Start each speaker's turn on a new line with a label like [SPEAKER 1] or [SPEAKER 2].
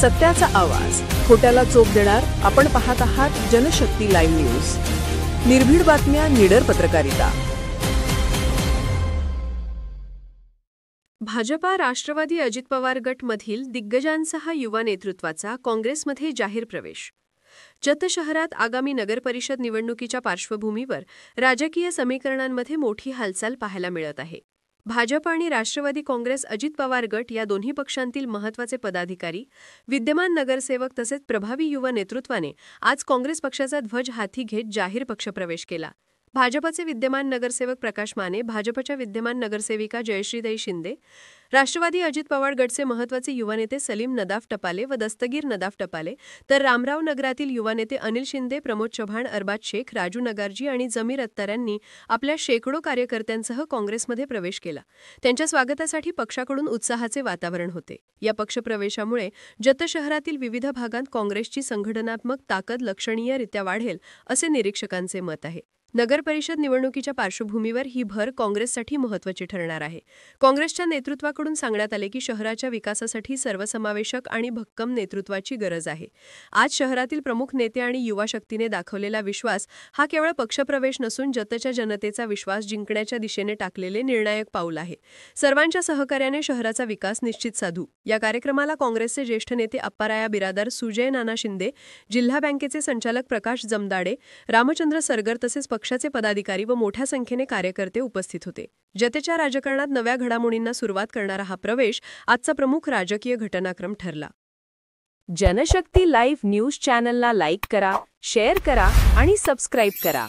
[SPEAKER 1] सत्याचा आवाज, खोट्याला चोप देणार. आपण पाहत आहात जनशक्ती लाईव्ह न्यूज. निर्भीड बातम्या, निडर पत्रकारिता. भाजपा, राष्ट्रवादी, अजित पवार गट मधील दिग्गजांसह युवा नेतृत्वाचा काँग्रेसमध्ये जाहीर प्रवेश. जत शहरात आगामी नगरपरिषद निवडणुकीच्या पार्श्वभूमीवर राजकीय समीकरणांमध्ये मोठी हालचाल पाहायला मिळत आहे. भाजप आणि राष्ट्रवादी काँग्रेस, अजित पवार गट या दोन्ही पक्षांतील महत्त्वाचे पदाधिकारी, विद्यमान नगरसेवक तसेच प्रभावी युवा नेतृत्वाने आज काँग्रेस पक्षाचा ध्वज हाती घेत जाहीर पक्षप्रवेश केला. भाजपचे विद्यमान नगरसेवक प्रकाश माने, भाजपच्या विद्यमान नगरसेविका जयश्रीताई शिंदे, राष्ट्रवादी अजित पवार गटचे महत्त्वाचे युवा नेते सलीम नदाफ टपाले व दस्तगीर नदाफ टपाले, तर रामराव नगरातील युवा नेते अनिल शिंदे, प्रमोद चव्हाण, अरबाज शेख, राजू नगारजी आणि जमीर अत्तर यांनी आपल्या शेकडो कार्यकर्त्यांसह काँग्रेसमध्ये प्रवेश केला. त्यांच्या स्वागतासाठी पक्षाकडून उत्साहाचे वातावरण होते. या पक्षप्रवेशामुळे जत शहरातील विविध भागात काँग्रेसची संघटनात्मक ताकद लक्षणीयरित्या वाढेल असे निरीक्षकांचे मत आहे. नगरपरिषद निवडणुकीच्या पार्श्वभूमीवर ही भर काँग्रेससाठी महत्त्वाची ठरणार आहे. काँग्रेसच्या नेतृत्वाकडून सांगण्यात आले की शहराच्या विकासासाठी सर्वसमावेशक आणि भक्कम नेतृत्वाची गरज आहे. आज शहरातील प्रमुख नेते आणि युवा शक्तीने दाखवलेला विश्वास हा केवळ पक्षप्रवेश नसून जतच्या जनतेचा विश्वास जिंकण्याच्या दिशेने टाकलेले निर्णायक पाऊल आहे. सर्वांच्या सहकार्याने शहराचा विकास निश्चित साधू. या कार्यक्रमाला काँग्रेसचे ज्येष्ठ नेते अप्पाराया बिरादार, सुजय नाना शिंदे, जिल्हा बँकेचे संचालक प्रकाश जमदाडे, रामचंद्र सरगर तसेच पक्षाचे पदाधिकारी व मोठ्या संख्येने कार्यकर्ते उपस्थित होते. जतेच्या राजकारणात नव्या घडामोडींना सुरुवात करणारा हा प्रवेश आजचा प्रमुख राजकीय घटनाक्रम ठरला. जनशक्ती लाईव्ह न्यूज चॅनलला लाईक करा, शेअर करा आणि सबस्क्राईब करा.